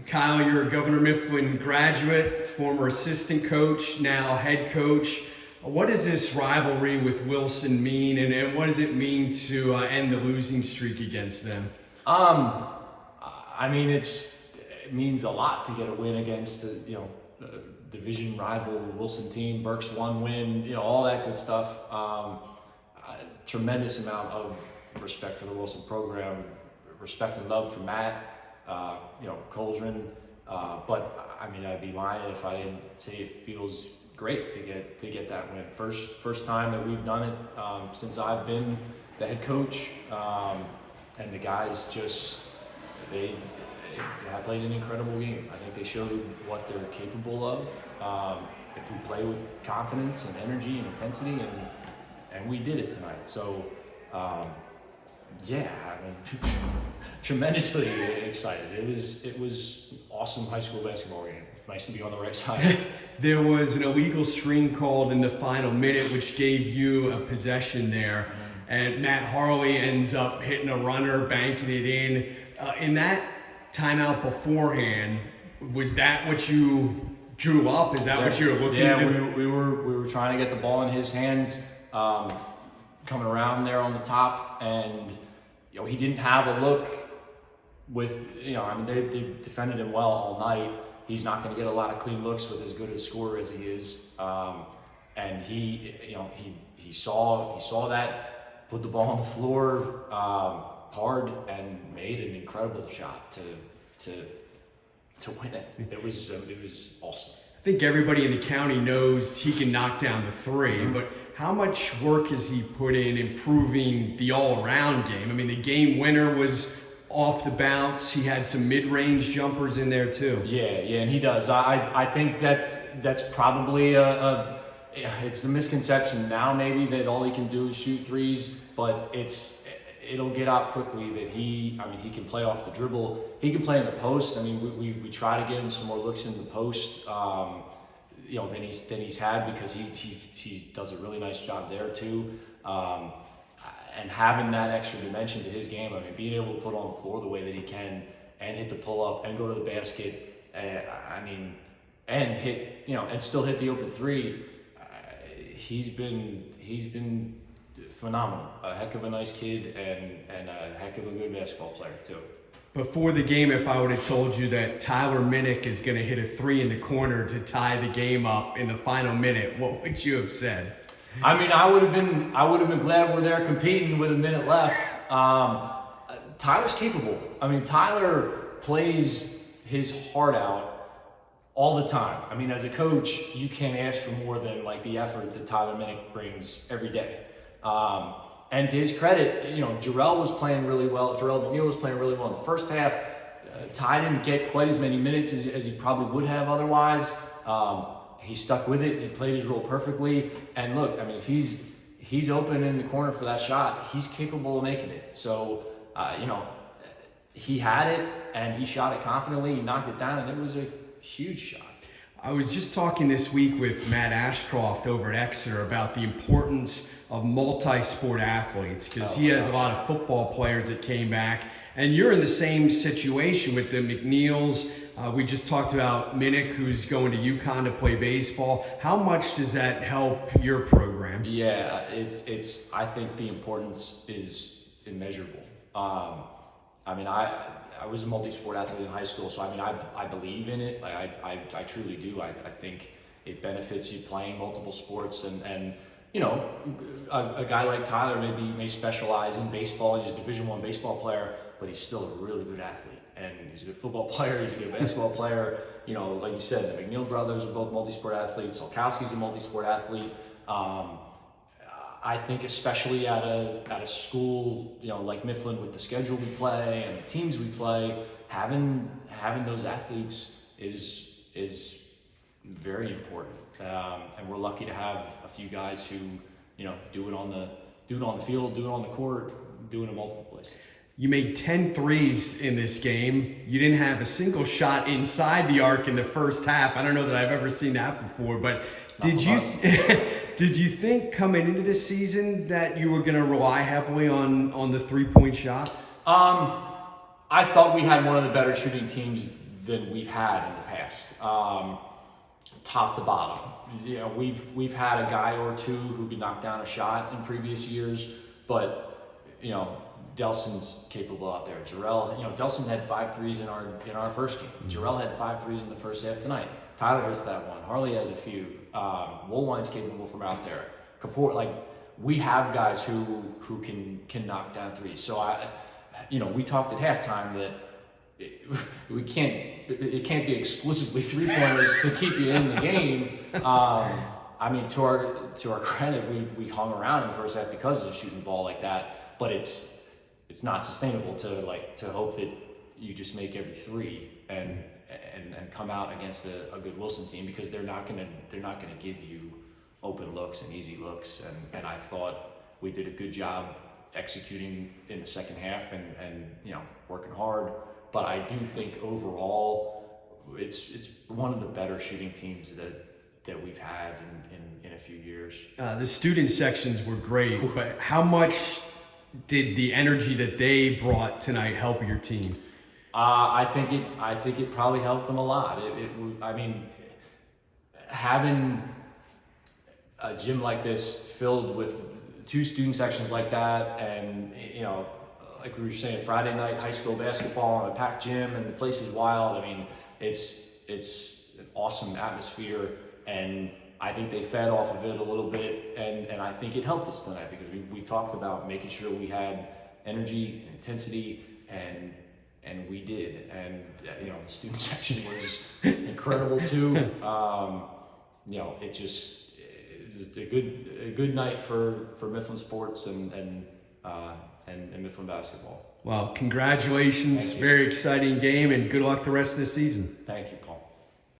Kyle, you're a Governor Mifflin graduate, former assistant coach, now head coach. What does this rivalry with Wilson mean, and what does it mean to end the losing streak against them? It means a lot to get a win against the division rival Wilson team. Burke's one win, all that good stuff. Tremendous amount of respect for the Wilson program, respect and love for Matt, Coldren. But I'd be lying if I didn't say it feels great to get that win. First time that we've done it since I've been the head coach, and the guys they played an incredible game. I think they showed what they're capable of if we play with confidence and energy and intensity, and we did it tonight. So tremendously excited. It was awesome high school basketball game. It's nice to be on the right side. There was an illegal screen called in the final minute, which gave you a possession there. And Matt Harley ends up hitting a runner, banking it in. In that timeout beforehand, was that what you drew up? Is that what you were looking at? Yeah, we were trying to get the ball in his hands, coming around there on the top, and he didn't have a look with they defended him well all night. He's not going to get a lot of clean looks with as good a scorer as he is, and he saw that, put the ball on the floor hard, and made an incredible shot to win it. It was awesome. I think everybody in the county knows he can knock down the three, but how much work has he put in improving the all-around game? The game winner was off the bounce. He had some mid-range jumpers in there too. Yeah, and he does. I think that's probably it's the misconception now maybe that all he can do is shoot threes, but it'll get out quickly that he can play off the dribble. He can play in the post. We try to give him some more looks in the post, than he's had, because he does a really nice job there too. And having that extra dimension to his game, being able to put on the floor the way that he can, and hit the pull up and go to the basket, and hit, and still hit the open three. He's been phenomenal. A heck of a nice kid, and a heck of a good basketball player too. Before the game, if I would have told you that Tyler Minnick is going to hit a three in the corner to tie the game up in the final minute, what would you have said? I would have been glad we're there competing with a minute left. Tyler's capable. Tyler plays his heart out all the time. As a coach, you can't ask for more than the effort that Tyler Minnick brings every day. And to his credit, Jarrell was playing really well. Jarrell McNeil was playing really well in the first half. Ty didn't get quite as many minutes as he probably would have otherwise. He stuck with it. He played his role perfectly. And look, if he's open in the corner for that shot, he's capable of making it. So, he had it, and he shot it confidently. He knocked it down, and it was a huge shot. I was just talking this week with Matt Ashcroft over at Exeter about the importance of multi-sport athletes, because he has a lot of football players that came back, and you're in the same situation with the McNeils. We just talked about Minnick, who's going to UConn to play baseball. How much does that help your program? Yeah, I think the importance is immeasurable. I was a multi-sport athlete in high school, so I believe in it. I truly do. I think it benefits you playing multiple sports, and a guy like Tyler may specialize in baseball. He's a Division I baseball player, but he's still a really good athlete, and he's a good football player. He's a good basketball player. Like you said, the McNeil brothers are both multi-sport athletes. Solkowski's a multi-sport athlete. I think especially at a school, like Mifflin, with the schedule we play and the teams we play, having those athletes is very important. And we're lucky to have a few guys who, do it on the field, do it on the court, do it in multiple places. You made 10 threes in this game. You didn't have a single shot inside the arc in the first half. I don't know that I've ever seen that before, but did you think coming into this season that you were going to rely heavily on the three-point shot? I thought we had one of the better shooting teams than we've had in the past. Top to bottom, we've had a guy or two who could knock down a shot in previous years, but Delson's capable out there. Jarrell, Delson had 5 threes in our first game. Jarrell had 5 threes in the first half tonight. Tyler has that one. Harley has a few. Woolwine's capable from out there. Kapoor, we have guys who can knock down threes. So we talked at halftime that it can't be exclusively 3-pointers to keep you in the game. To our credit, we hung around in the first half because of shooting the ball like that. But it's not sustainable to hope that you just make every 3 and come out against a good Wilson team, because they're not gonna give you open looks and easy looks. And I thought we did a good job executing in the second half and working hard. But I do think overall it's one of the better shooting teams that we've had in a few years. The student sections were great, but how much did the energy that they brought tonight help your team? I think it probably helped them a lot. Having a gym like this filled with 2 student sections like that, and like we were saying, Friday night high school basketball in a packed gym, and the place is wild. It's an awesome atmosphere, and I think they fed off of it a little bit, and I think it helped us tonight, because we talked about making sure we had energy and intensity, and we did. And the student section was incredible too. It was a good night for Mifflin sports and Mifflin basketball. Well, congratulations. Very exciting game, and good luck the rest of the season. Thank you, Paul.